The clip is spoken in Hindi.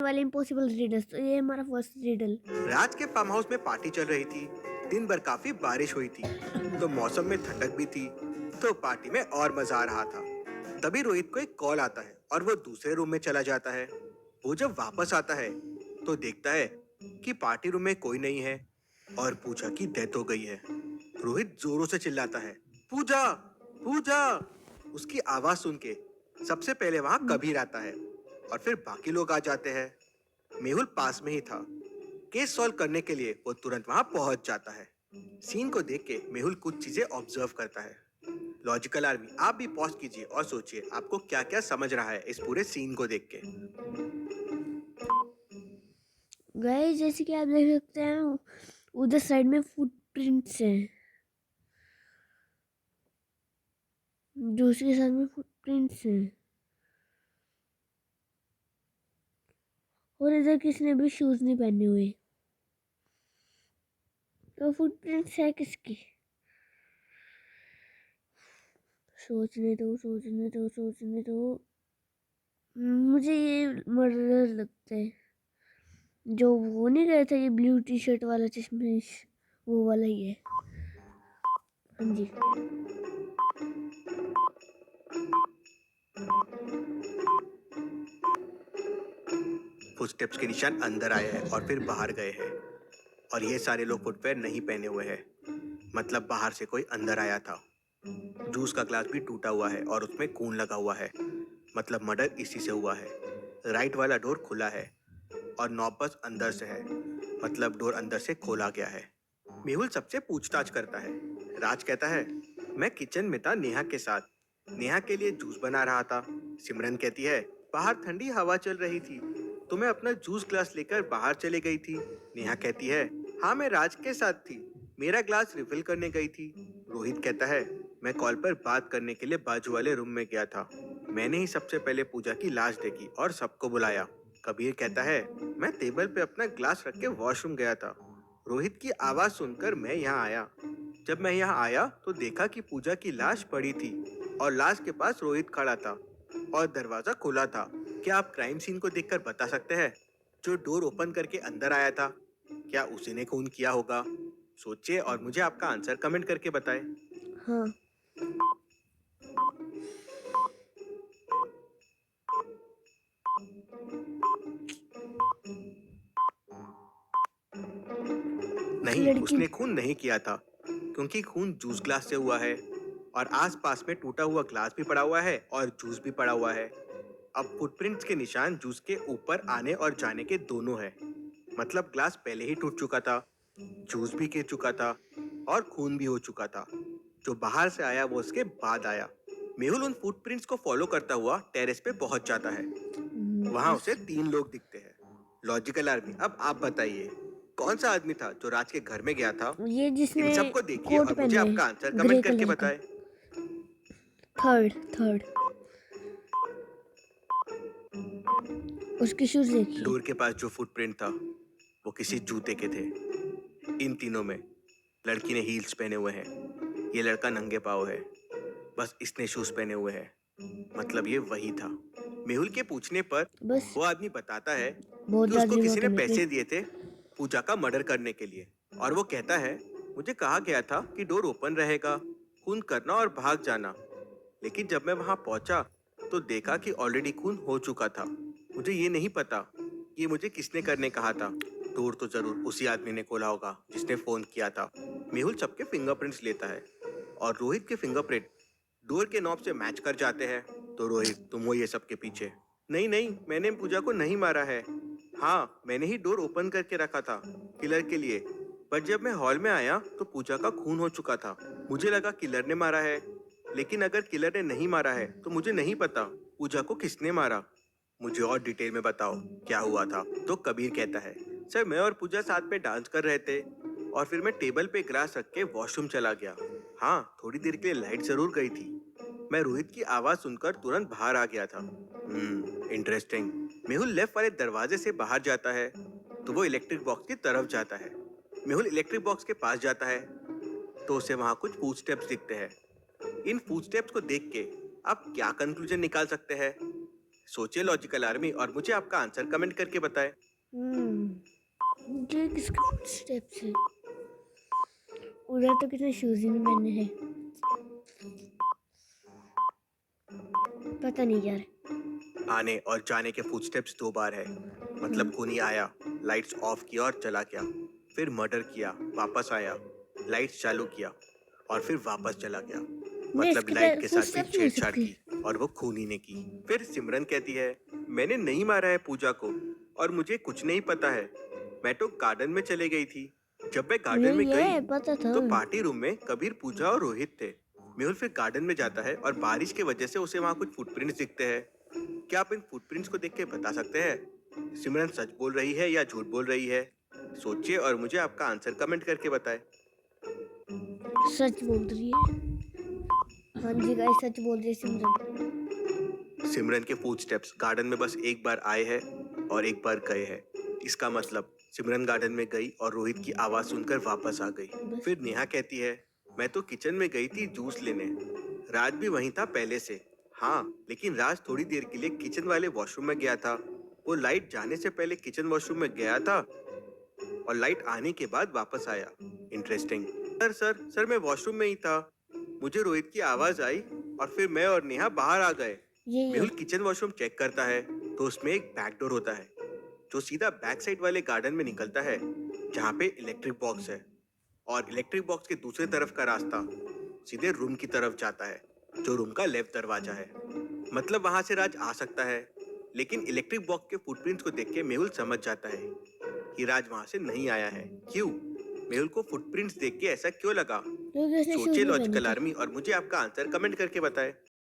वाले इम्पॉसिबल रीडर्स, तो ये हमारा फर्स्ट रीडल। राज के फार्म हाउस में पार्टी चल रही थी। दिन भर काफी बारिश हुई थी, तो मौसम में ठंडक भी थी, तो पार्टी में और मजा आ रहा था। तभी रोहित को एक कॉल आता है और वो दूसरे रूम में चला जाता है। वो जब वापस आता है तो देखता है कि पार्टी रूम में कोई नहीं है और पूजा की डेथ हो गई है। रोहित जोरों से चिल्लाता है, पूजा, पूजा। उसकी आवाज सुन के सबसे पहले वहां कबीर आता है और फिर बाकी लोग आ जाते हैं। मेहुल पास में ही था। केस सॉल्व करने के लिए वो तुरंत वहां पहुंच जाता है। सीन को देख के मेहुल कुछ चीजें ऑब्जर्व करता है। लॉजिकल आर्मी, आप भी पॉज कीजिए और सोचिए आपको क्या क्या समझ रहा है इस पूरे सीन को देख के। गाइस, जैसे कि आप देख सकते हैं, उधर साइड में फुटप्रिंट्स हैं, दूसरी साइड में फुटप्रिंट्स हैं, और इधर किसी ने भी शूज नहीं पहने हुए। तो फुटप्रिंट्स है किसकी? सोचने दो, सोचने दो, सोचने दो। मुझे ये मर्डर लगता है। जो वो नहीं गया था, ये ब्लू टी शर्ट वाला चश्मिश, वो वाला ही है। हाँ जी। फुटस्टेप्स के निशान अंदर आए हैं और फिर बाहर गए हैं, और ये सारे लोग फुटवेयर नहीं पहने हुए हैं, मतलब बाहर से कोई अंदर आया था। जूस का ग्लास भी टूटा हुआ है और उसमें खून लगा हुआ है, मतलब मर्डर इसी से हुआ है। राइट वाला डोर खुला है और नॉब बस अंदर से है, मतलब डोर अंदर से खोला गया है। मेहुल सबसे पूछताछ करता है। राज कहता है, मैं किचन में था नेहा के साथ, नेहा के लिए जूस बना रहा था। सिमरन कहती है, बाहर ठंडी हवा चल रही थी तो मैं अपना जूस ग्लास लेकर बाहर चली गई थी। नेहा कहती है, हाँ मैं राज के साथ थी, मेरा ग्लास रिफिल करने गई थी। रोहित कहता है, मैं कॉल पर बात करने के लिए बाजू वाले रूम में गया था, मैंने ही सबसे पहले पूजा की लाश देखी और सबको बुलाया। कबीर कहता है, मैं टेबल पे अपना ग्लास रख के वॉशरूम गया था, रोहित की आवाज सुनकर मैं यहाँ आया। जब मैं यहाँ आया तो देखा कि पूजा की लाश पड़ी थी और लाश के पास रोहित खड़ा था और दरवाजा खुला था। क्या आप क्राइम सीन को देखकर बता सकते हैं जो डोर ओपन करके अंदर आया था, क्या उसी ने खून किया होगा? सोचिए और मुझे आपका आंसर कमेंट करके बताएं। हाँ। उस नहीं, लड़की। उसने खून नहीं किया था, क्योंकि खून जूस ग्लास से हुआ है और आसपास में टूटा हुआ ग्लास भी पड़ा हुआ है और जूस भी पड़ा हुआ है। अब फुटप्रिंट्स के निशान जूस के ऊपर आने और जाने के दोनों है, मतलब ग्लास पहले ही टूट चुका था, जूस भी गिर चुका था और खून भी हो चुका था। जो बाहर से आया वो उसके बाद आया। मेहुल उन फुटप्रिंट्स को फॉलो करता हुआ टेरेस पे पहुंच जाता है। वहां उसे 3 लोग दिखते हैं। लॉजिकल आर्मी, अब आप बताइए कौन सा आदमी था जो राज के घर में गया था? ये इन जिसने सबको देखिए कोट और मुझे पहना आपका है, आंसर ग्रे कमेंट करके कलर का। बताएं। Third, third. उसके शूज देखिए। डोर के पास जो फुटप्रिंट था वो किसी जूते के थे। इन तीनों में लड़की ने हील्स पहने हुए हैं, ये लड़का नंगे पाँव है, बस इसने शूज पहने हुए हैं, मतलब ये वही था। मेहुल के पूछने पर बस वो आदमी बताता है कि बहुत उसको आदमी किसी ने के निकले। पैसे दिए थे पूजा का मर्डर करने के लिए, और वो कहता है, मुझे कहा गया था कि डोर ओपन रहेगा, खून करना और भाग जाना, लेकिन जब मैं वहां पहुंचा तो देखा कि ऑलरेडी खून हो चुका था। मुझे ये नहीं पता कि मुझे किसने करने कहा था। डोर तो जरूर उसी आदमी ने खोला होगा जिसने फोन किया था। मेहुल सबके फिंगरप्रिंट्स लेता है और रोहित के फिंगरप्रिंट डोर के नॉब से मैच कर जाते हैं। तो रोहित, तुम हो ये सब के पीछे? नहीं नहीं, मैंने पूजा को नहीं मारा है। हाँ, मैंने ही डोर ओपन करके रखा था किलर के लिए, पर जब मैं हॉल में आया तो पूजा का खून हो चुका था। मुझे लगा किलर ने मारा है, लेकिन अगर किलर ने नहीं मारा है तो मुझे नहीं पता पूजा को किसने मारा। मुझे और डिटेल में बताओ क्या हुआ था। तो कबीर कहता है, सर मैं और पूजा साथ में डांस कर रहे थे और फिर मैं टेबल पे ग्लास रख के वॉशरूम चला गया। हाँ, थोड़ी देर के लिए लाइट जरूर गई थी। मैं रोहित की आवाज सुनकर तुरंत बाहर आ गया था। इंटरेस्टिंग। मेहुल लेफ्ट वाले दरवाजे से बाहर जाता है तो वो इलेक्ट्रिक बॉक्स की तरफ जाता है। मेहुल इलेक्ट्रिक बॉक्स के पास जाता है तो उसे वहां कुछ फुटस्टेप्स दिखते हैं। इन फुटस्टेप्स को देख के आप क्या कंक्लूजन निकाल सकते हैं? सोचिए लॉजिकल आर्मी और मुझे आपका आंसर कमेंट करके बताएं। ये किसके फुटस्टेप्स है? उधर तो कितने शूज ही नहीं पहने हैं, पता नहीं यार। आने और जाने के फुटस्टेप्स 2 बार है, मतलब खूनी आया, लाइट्स ऑफ किया और चला गया, फिर मर्डर किया, वापस आया, लाइट्स चालू किया और फिर वापस चला गया, नहीं, मतलब इसके लाइट के साथ भी फुटस्टेप्स नहीं हो छेड़छाड़ सकती। की और वो खूनी ने की। फिर सिमरन कहती है, मैंने नहीं मारा है पूजा को और मुझे कुछ नहीं पता है, मैं तो गार्डन में चले गई थी। जब मैं गार्डन नहीं, में गई ये पता था। तो पार्टी रूम में कबीर, पूजा और रोहित थे। मेहुल फिर गार्डन में जाता है और बारिश की वजह से उसे वहाँ कुछ फुटप्रिंट्स दिखते हैं। क्या आप इन फुटप्रिंट्स को देख के बता सकते हैं सिमरन सच बोल रही है या झूठ बोल रही है? सोचिए और मुझे आपका आंसर कमेंट करके बताएं। सच बोल रही है। हाँ जी गाइस, सच बोल रही है सिमरन। सिमरन के फुटस्टेप्स गार्डन में बस एक बार आए हैं और एक बार गए हैं। इसका मतलब सिमरन गार्डन में गई और रोहित की आवाज सुनकर वापस आ गई। फिर नेहा कहती है, मैं तो किचन में गई थी जूस लेने, राज भी वहीं था पहले से। हाँ, लेकिन राज थोड़ी देर के लिए किचन वाले वॉशरूम में गया था। वो लाइट जाने से पहले किचन वॉशरूम में गया था और लाइट आने के बाद वापस आया। इंटरेस्टिंग। सर मैं वॉशरूम में ही था, मुझे रोहित की आवाज आई और फिर मैं और नेहा बाहर आ गए। यही मेहुल है। किचन वॉशरूम चेक करता है तो उसमें एक बैक डोर होता है जो सीधा बैक साइड वाले गार्डन में निकलता है, जहाँ पे इलेक्ट्रिक बॉक्स है, और इलेक्ट्रिक बॉक्स के दूसरे तरफ का रास्ता सीधे रूम की तरफ जाता है, जो रूम का लेफ्ट दरवाजा है। मतलब वहां से राज आ सकता है, लेकिन इलेक्ट्रिक बॉक्स के फुटप्रिंट्स को देख के मेहुल समझ जाता है कि राज वहां से नहीं आया है। क्यों? मेहुल को फुटप्रिंट्स देख के ऐसा क्यों लगा? क्योंकि उसने शूज सोचिए नहीं पहने लॉजिकल थे। आर्मी और मुझे आपका आंसर कमेंट करके बताएं।